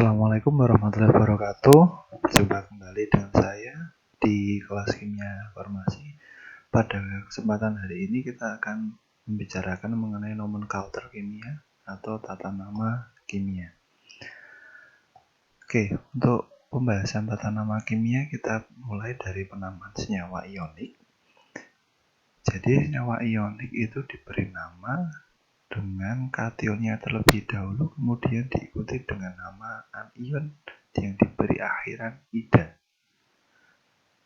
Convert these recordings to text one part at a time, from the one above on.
Assalamualaikum warahmatullahi wabarakatuh. Berjumpa kembali dengan saya di kelas kimia farmasi. Pada kesempatan hari ini kita akan membicarakan mengenai nomenklatur kimia atau tata nama kimia. Oke, untuk pembahasan tata nama kimia kita mulai dari penamaan senyawa ionik. Jadi senyawa ionik itu diberi nama dengan kationnya terlebih dahulu, kemudian diikuti dengan nama anion yang diberi akhiran ida.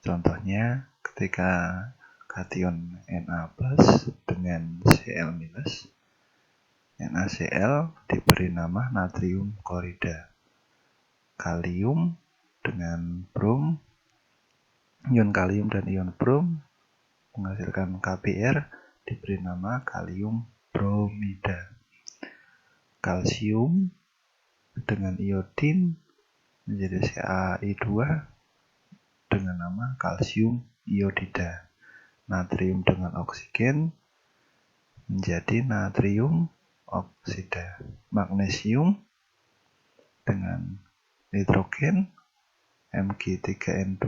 Contohnya ketika kation Na plus dengan Cl minus, NaCl diberi nama natrium klorida. Kalium dengan brom, ion kalium dan ion brom menghasilkan KBr, diberi nama kalium bromida. Kalsium dengan iodin menjadi CaI2 dengan nama kalsium iodida. Natrium dengan oksigen menjadi natrium oksida. Magnesium dengan nitrogen Mg3N2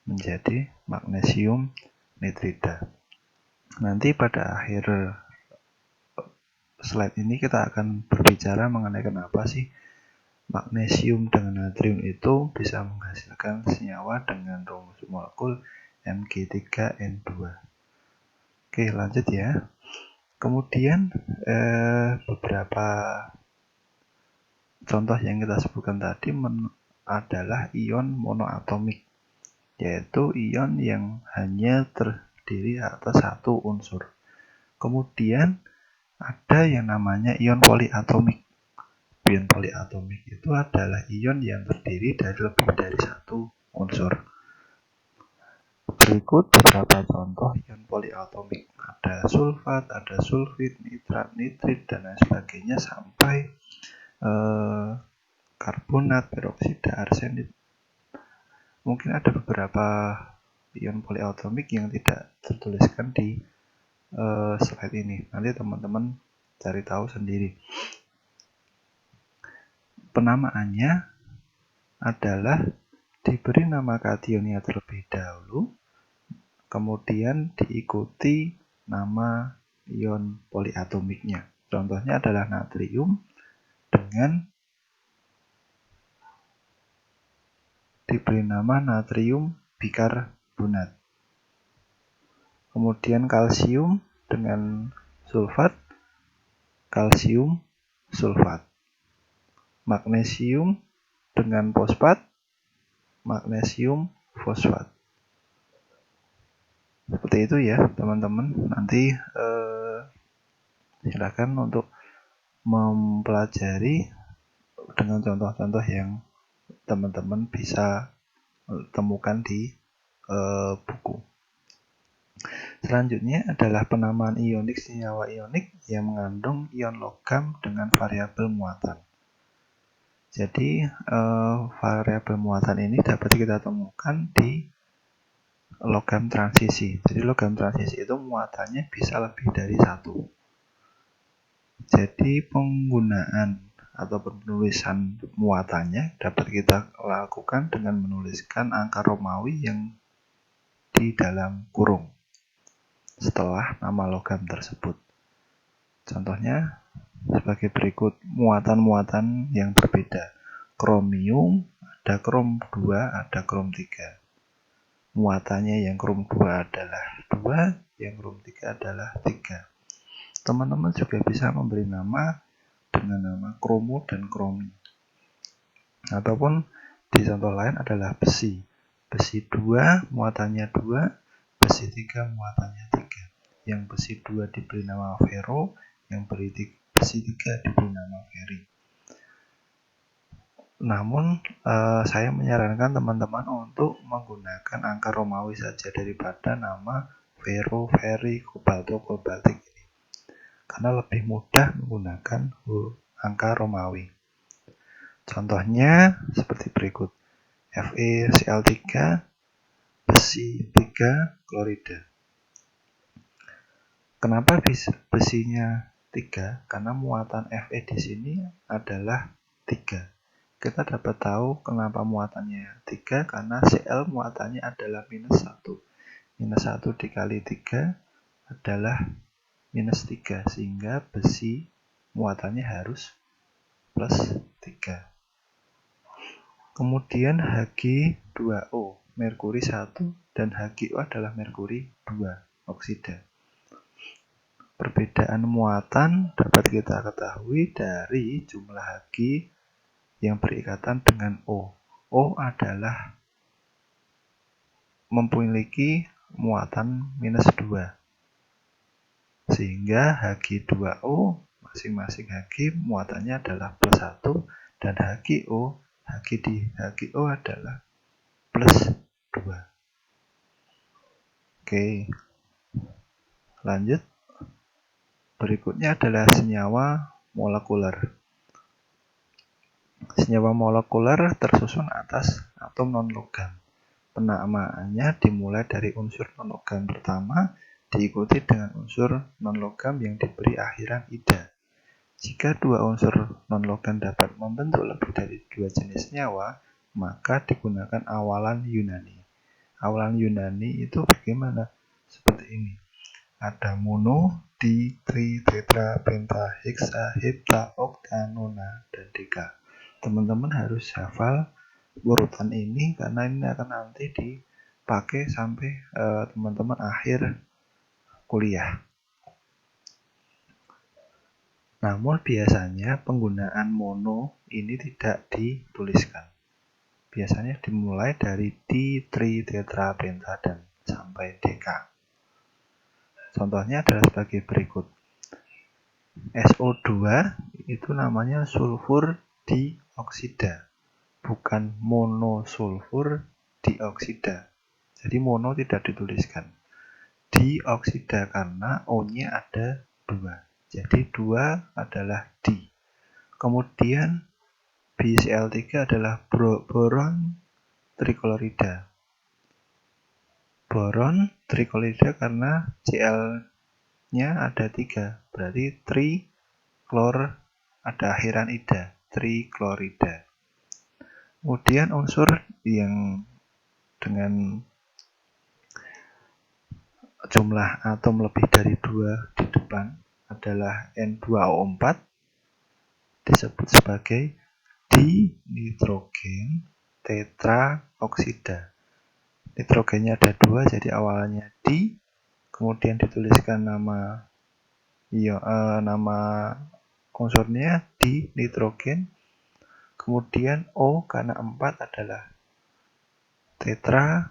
menjadi magnesium nitrida. Nanti pada akhir slide ini kita akan berbicara mengenai kenapa sih magnesium dengan natrium itu bisa menghasilkan senyawa dengan rumus molekul Mg3N2. Oke, lanjut ya. Kemudian beberapa contoh yang kita sebutkan tadi adalah ion monoatomik, yaitu ion yang hanya terdiri atas satu unsur. Kemudian ada yang namanya ion poliatomik. Ion poliatomik itu adalah ion yang terdiri dari lebih dari satu unsur. Berikut beberapa contoh ion poliatomik. Ada sulfat, ada sulfit, nitrat, nitrit, dan lain sebagainya sampai karbonat, peroksida, arsenit. Mungkin ada beberapa ion poliatomik yang tidak tertuliskan di slide ini. Nanti teman-teman cari tahu sendiri. Penamaannya adalah diberi nama kationnya terlebih dahulu, kemudian diikuti nama ion poliatomiknya. Contohnya adalah natrium dengan diberi nama natrium bikarbonat. Kemudian kalsium dengan sulfat, kalsium sulfat. Magnesium dengan fosfat, magnesium fosfat. Seperti itu ya teman-teman. Nanti silakan untuk mempelajari dengan contoh-contoh yang teman-teman bisa temukan di buku. Selanjutnya adalah penamaan ionik senyawa ionik yang mengandung ion logam dengan variabel muatan. Jadi variabel muatan ini dapat kita temukan di logam transisi. Jadi logam transisi itu muatannya bisa lebih dari satu. Jadi penggunaan atau penulisan muatannya dapat kita lakukan dengan menuliskan angka Romawi yang di dalam kurung setelah nama logam tersebut. Contohnya sebagai berikut muatan-muatan yang berbeda. Kromium, ada krom 2, ada krom 3. Muatannya yang krom 2 adalah 2, yang krom 3 adalah 3. Teman-teman juga bisa memberi nama dengan nama kromo dan kromi. Ataupun di contoh lain adalah besi. Besi 2 muatannya 2, besi 3 muatannya 3. Yang besi 2 diberi nama ferro, yang besi 3 diberi nama ferri. Namun saya menyarankan teman-teman untuk menggunakan angka Romawi saja daripada nama ferro, ferri, kobalto, kobaltik ini. Karena lebih mudah menggunakan angka Romawi. Contohnya seperti berikut. FeCl3, besi 3, klorida. Kenapa besinya 3? Karena muatan Fe di sini adalah 3. kita dapat tahu kenapa muatannya 3, karena Cl muatannya adalah minus 1. Minus 1 dikali 3 adalah minus 3, sehingga besi muatannya harus plus 3. Kemudian Hg2O, merkuri 1, dan HgO adalah merkuri 2, oksida. Perbedaan muatan dapat kita ketahui dari jumlah Hg yang berikatan dengan O. O adalah memiliki muatan minus 2. Sehingga Hg2O, masing-masing Hg muatannya adalah plus 1, dan HgO, Hg di HgO adalah plus 2. Oke, lanjut. Berikutnya adalah senyawa molekuler. Senyawa molekuler tersusun atas atom non-logam. Penamaannya dimulai dari unsur non-logam pertama, diikuti dengan unsur non-logam yang diberi akhiran ida. Jika dua unsur non-logam dapat membentuk lebih dari 2 jenis senyawa, maka digunakan awalan Yunani. Awalan Yunani itu bagaimana? Seperti ini. Ada mono, di, tri, tetra, penta, heksa, hepta, okta, nona, dan deka. Teman-teman harus hafal urutan ini karena ini akan nanti dipakai sampai teman-teman akhir kuliah. Namun biasanya penggunaan mono ini tidak dituliskan. Biasanya dimulai dari di, tri, tetra, penta, dan sampai deka. Contohnya adalah sebagai berikut. SO2 itu namanya sulfur dioksida, bukan monosulfur dioksida. Jadi mono tidak dituliskan. Dioksida karena O-nya ada 2. Jadi 2 adalah di. Kemudian BCl3 adalah boron triklorida. Boron triklorida karena Cl-nya ada 3, berarti triklor, ada akhiran ida, triklorida. Kemudian unsur yang dengan jumlah atom lebih dari 2 di depan adalah N2O4, disebut sebagai dinitrogen tetraoksida. Nitrogennya ada 2, jadi awalnya di, kemudian dituliskan nama unsurnya di nitrogen, kemudian O karena 4 adalah tetraoksida,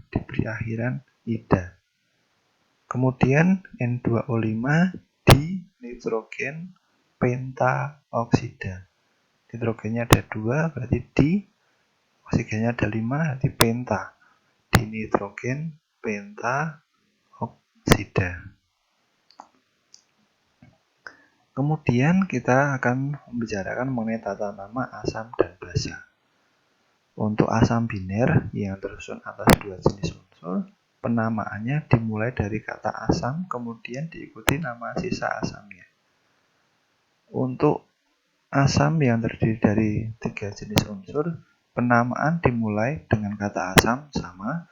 diberi akhiran ida. Kemudian N2O5 di nitrogen pentaoksida. Nitrogennya ada 2, berarti di, oksigennya ada 5, berarti penta, di nitrogen pentaoksida. Kemudian kita akan membicarakan mengenai tata nama asam dan basa. Untuk asam biner yang tersusun atas 2 jenis unsur, penamaannya dimulai dari kata asam, kemudian diikuti nama sisa asamnya. Untuk asam yang terdiri dari 3 jenis unsur, penamaan dimulai dengan kata asam sama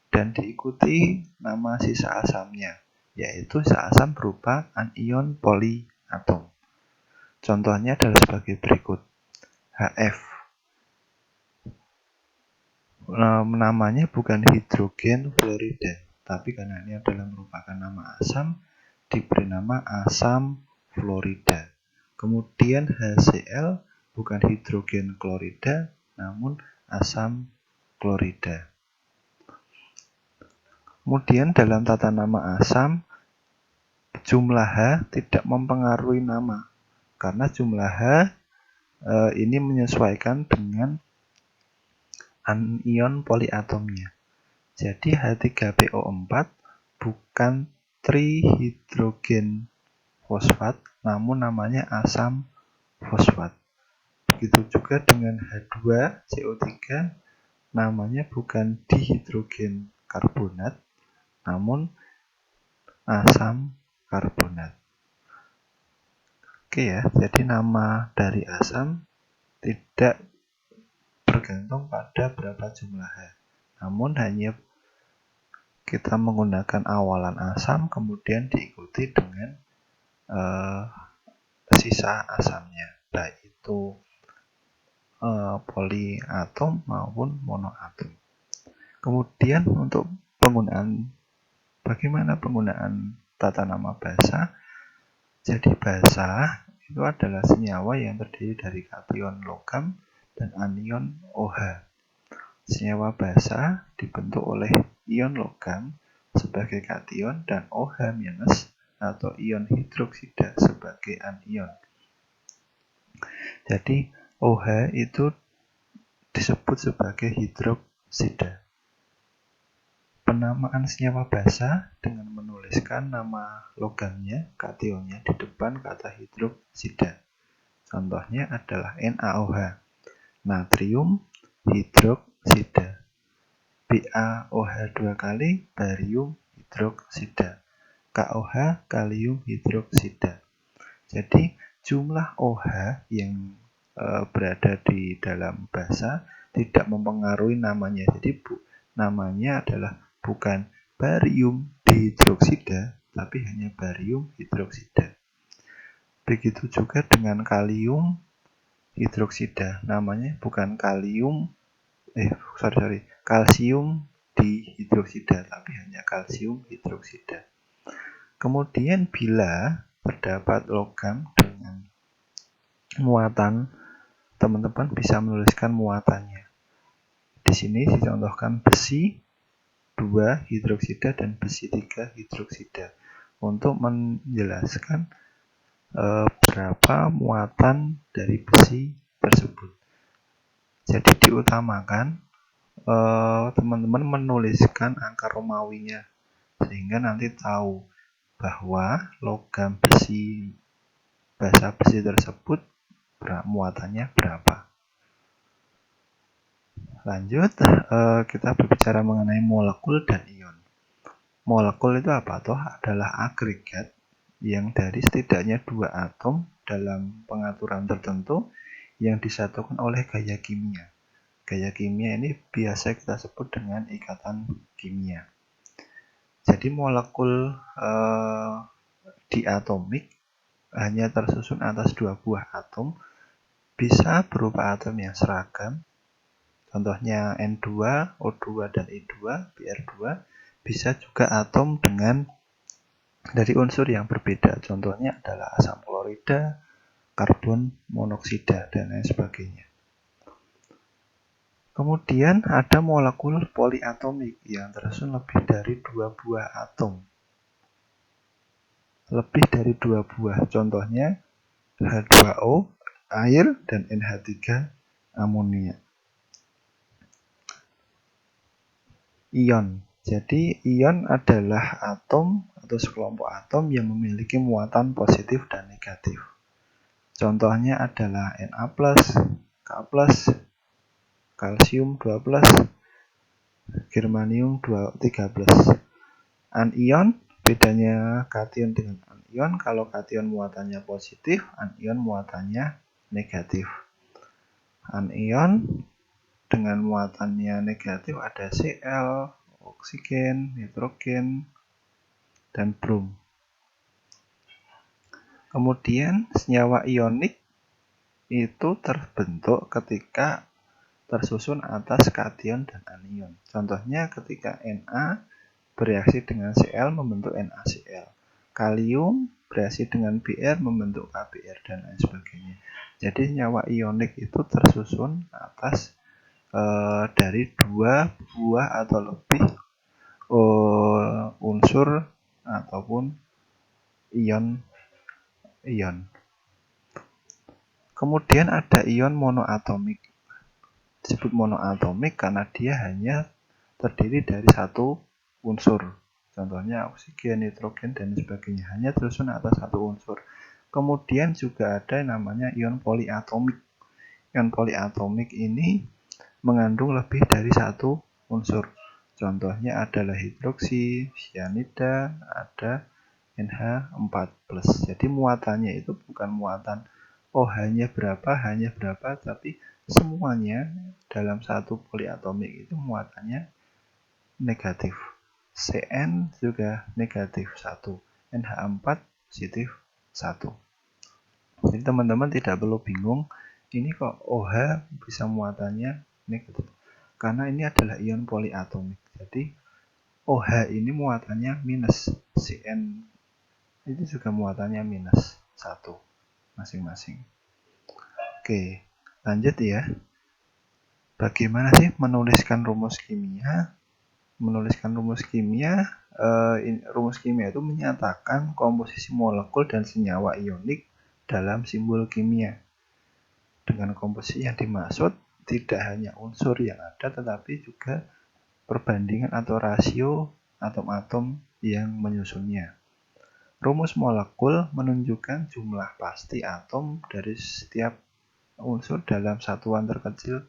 dan diikuti nama sisa asamnya, yaitu sisa asam berupa anion poliatom. Contohnya adalah sebagai berikut. HF. Namanya bukan hidrogen fluorida, tapi karena ini adalah merupakan nama asam, diberi nama asam fluorida. Kemudian HCl bukan hidrogen klorida, namun asam klorida. Kemudian dalam tata nama asam, jumlah H tidak mempengaruhi nama, karena jumlah H ini menyesuaikan dengan anion poliatomnya. Jadi H3PO4 bukan trihidrogen fosfat, namun namanya asam fosfat. Begitu juga dengan H2CO3, namanya bukan dihidrogen karbonat, namun asam karbonat. Oke ya, jadi nama dari asam tidak bergantung pada berapa jumlah H. Namun hanya kita menggunakan awalan asam kemudian diikuti dengan sisa asamnya, baik itu poliatom maupun monoatom. Kemudian untuk bagaimana penggunaan tata nama basa. Jadi basa itu adalah senyawa yang terdiri dari kation logam dan anion OH. Senyawa basa dibentuk oleh ion logam sebagai kation dan OH- atau ion hidroksida sebagai anion. Jadi OH itu disebut sebagai hidroksida. Penamaan senyawa basa dengan menuliskan nama logamnya, kationnya di depan kata hidroksida. Contohnya adalah NaOH, natrium hidroksida. BaOH 2 kali, barium hidroksida. KOH, kalium hidroksida. Jadi jumlah OH yang berada di dalam basa tidak mempengaruhi namanya. Jadi namanya adalah bukan barium dihidroksida, tapi hanya barium hidroksida. Begitu juga dengan kalium hidroksida, namanya bukan kalsium dihidroksida, tapi hanya kalsium hidroksida. Kemudian bila terdapat logam dengan muatan, teman-teman bisa menuliskan muatannya. Di sini dicontohkan besi 2 hidroksida dan besi 3 hidroksida untuk menjelaskan berapa muatan dari besi tersebut. Jadi diutamakan teman-teman menuliskan angka Romawinya sehingga nanti tahu bahwa logam besi basa besi tersebut muatannya berapa. Lanjut, kita berbicara mengenai molekul dan ion. Molekul itu apa? Adalah agregat yang dari setidaknya 2 atom dalam pengaturan tertentu yang disatukan oleh gaya kimia. Gaya kimia ini biasa kita sebut dengan ikatan kimia. Jadi molekul diatomik hanya tersusun atas 2 buah atom, bisa berupa atom yang seragam. Contohnya N2, O2, dan I2, Br2. Bisa juga atom dari unsur yang berbeda. Contohnya adalah asam klorida, karbon monoksida, dan lain sebagainya. Kemudian ada molekul poliatomik yang tersusun lebih dari 2 buah atom. Lebih dari 2 buah. Contohnya H2O, air, dan NH3, amonia. Ion. Jadi ion adalah atom atau sekelompok atom yang memiliki muatan positif dan negatif. Contohnya adalah Na+, K+, kalsium 2+, germanium 13. Anion, bedanya kation dengan anion, kalau kation muatannya positif, anion muatannya negatif. Anion dengan muatannya negatif ada Cl, oksigen, nitrogen, dan brom. Kemudian senyawa ionik itu terbentuk ketika tersusun atas kation dan anion. Contohnya ketika Na bereaksi dengan Cl membentuk NaCl. Kalium bereaksi dengan Br membentuk KBr dan lain sebagainya. Jadi senyawa ionik itu tersusun atas dari 2 buah atau lebih unsur ataupun ion. Kemudian ada ion monoatomik. Disebut monoatomik karena dia hanya terdiri dari satu unsur. Contohnya oksigen, nitrogen, dan sebagainya. Hanya tersusun atas satu unsur. Kemudian juga ada yang namanya ion poliatomik. Ion poliatomik ini mengandung lebih dari satu unsur. Contohnya adalah hidroksi, sianida, ada NH4+. Jadi muatannya itu bukan muatan OH-nya berapa, tapi semuanya dalam satu poliatomik itu muatannya negatif. Cn juga negatif 1, NH4 positif 1. Jadi teman-teman tidak perlu bingung, ini kok OH bisa muatannya negatif. Karena ini adalah ion poliatomik. Jadi OH ini muatannya minus, Cn itu juga muatannya minus 1 masing-masing. Oke, lanjut ya. Bagaimana sih menuliskan rumus kimia? Menuliskan rumus kimia, rumus kimia itu menyatakan komposisi molekul dan senyawa ionik dalam simbol kimia. Dengan komposisi yang dimaksud tidak hanya unsur yang ada, tetapi juga perbandingan atau rasio atom-atom yang menyusunnya. Rumus molekul menunjukkan jumlah pasti atom dari setiap unsur dalam satuan terkecil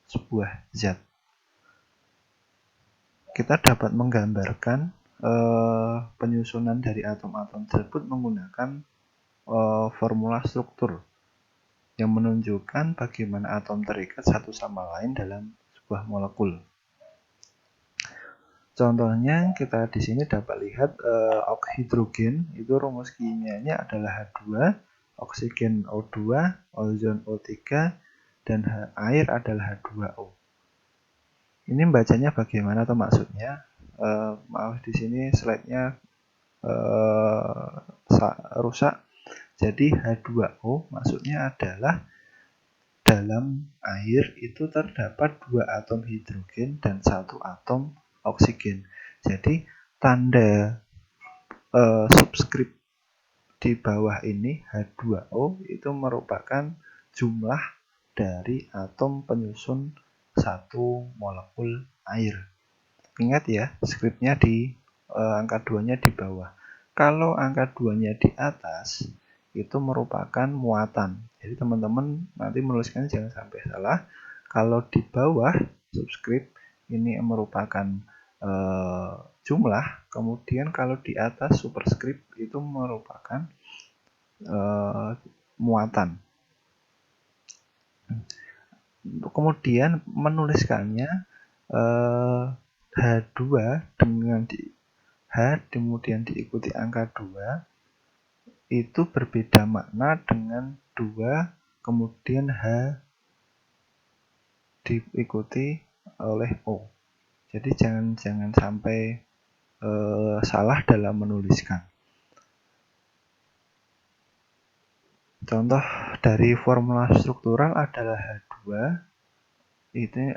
sebuah zat. Kita dapat menggambarkan penyusunan dari atom-atom tersebut menggunakan formula struktur yang menunjukkan bagaimana atom terikat satu sama lain dalam sebuah molekul. Contohnya kita di sini dapat lihat hidrogen itu rumus kimianya adalah H2, oksigen O2, ozon O3, dan air adalah H2O. Ini bacanya bagaimana atau maksudnya? Maaf di sini slide-nya rusak. Jadi H2O maksudnya adalah dalam air itu terdapat 2 atom hidrogen dan 1 atom oksigen. Jadi tanda subskrip di bawah ini H2O itu merupakan jumlah dari atom penyusun satu molekul air. Ingat ya, skripnya di angka 2-nya di bawah. Kalau angka 2-nya di atas, itu merupakan muatan. Jadi teman-teman nanti menuliskan jangan sampai salah. Kalau di bawah subskrip ini merupakan jumlah, kemudian kalau di atas superskrip itu merupakan muatan. Kemudian menuliskannya H2 dengan H kemudian diikuti angka 2 itu berbeda makna dengan 2 kemudian H diikuti oleh O. Jadi jangan sampai salah dalam menuliskan. Contoh dari formula struktural adalah H2 ini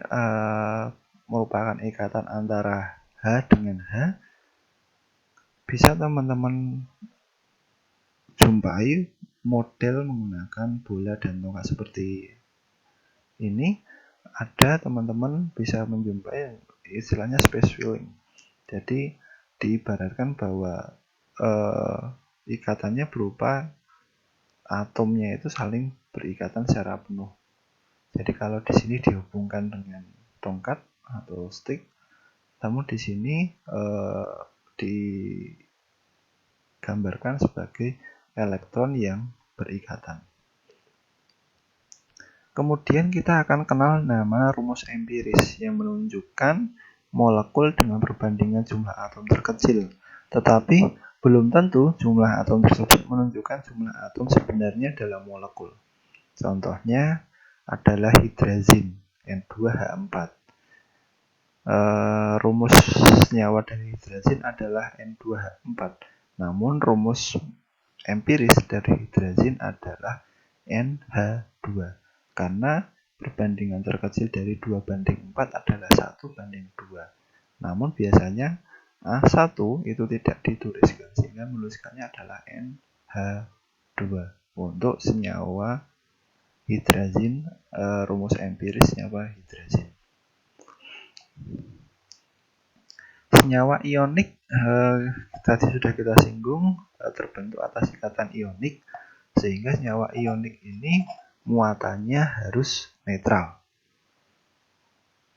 merupakan ikatan antara H dengan H. Bisa teman-teman jumpai model menggunakan bola dan tongkat seperti ini. Ada teman-teman bisa menjumpai istilahnya space filling. Jadi diibaratkan bahwa ikatannya berupa atomnya itu saling berikatan secara penuh. Jadi kalau di sini dihubungkan dengan tongkat atau stick, namun di sini digambarkan sebagai elektron yang berikatan. Kemudian kita akan kenal nama rumus empiris yang menunjukkan molekul dengan perbandingan jumlah atom terkecil. Tetapi belum tentu jumlah atom tersebut menunjukkan jumlah atom sebenarnya dalam molekul. Contohnya adalah hidrazin N2H4. Rumus senyawa dari hidrazin adalah N2H4. Namun rumus empiris dari hidrazin adalah NH2. Karena perbandingan terkecil dari 2:4 adalah 1:2. Namun biasanya A1 itu tidak dituliskan, sehingga menuliskannya adalah NH2 untuk senyawa hidrazin, rumus empiris senyawa hidrazin. Senyawa ionik tadi sudah kita singgung, terbentuk atas ikatan ionik, sehingga senyawa ionik ini muatannya harus netral.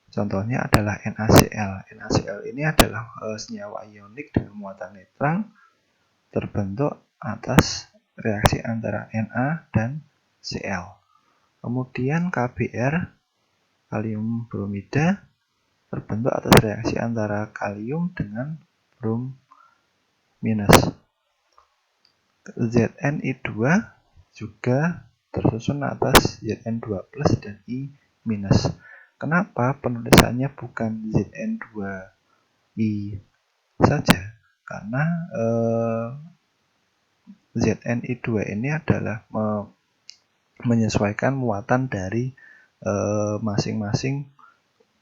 Contohnya adalah NaCl. NaCl ini adalah senyawa ionik dengan muatan netral terbentuk atas reaksi antara Na dan Cl. Kemudian KBr, kalium bromida, terbentuk atas reaksi antara kalium dengan brom minus. ZnI2 juga tersusun atas Zn2 plus dan I minus. Kenapa penulisannya bukan Zn2I saja? Karena ZnI2 ini adalah menyesuaikan muatan dari masing-masing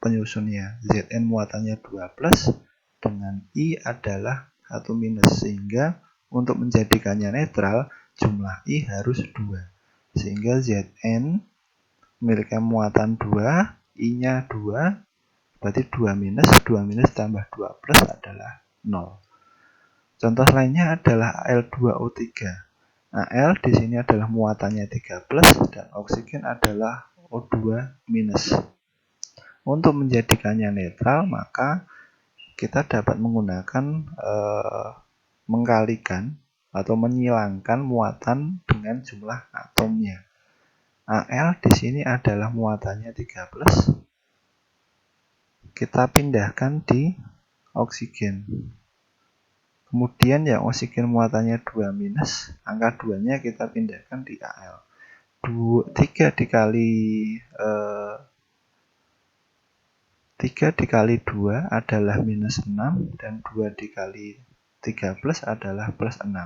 penyusunnya. Zn muatannya 2 plus dengan I adalah 1 minus, sehingga untuk menjadikannya netral jumlah I harus 2, sehingga Zn memiliki muatan 2, I nya 2, berarti 2 minus tambah 2 plus adalah 0. Contoh lainnya adalah Al2O3. Al di sini adalah muatannya 3 plus dan oksigen adalah O2 minus. Untuk menjadikannya netral, maka kita dapat menggunakan mengkalikan atau menyilangkan muatan dengan jumlah atomnya. Al di sini adalah muatannya 3 plus. Kita pindahkan di oksigen. Kemudian yang oksigen muatannya 2 minus, angka 2-nya kita pindahkan di Al. 3 dikali 2 adalah minus 6, dan 2 dikali 3 plus adalah plus 6.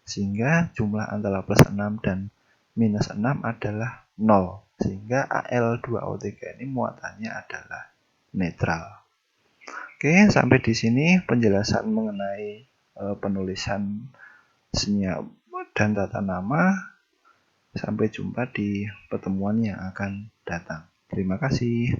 Sehingga jumlah antara plus 6 dan minus 6 adalah 0. Sehingga Al2O3 ini muatannya adalah netral. Oke, sampai di sini penjelasan mengenai penulisan senyawa dan tata nama. Sampai jumpa di pertemuan yang akan datang. Terima kasih.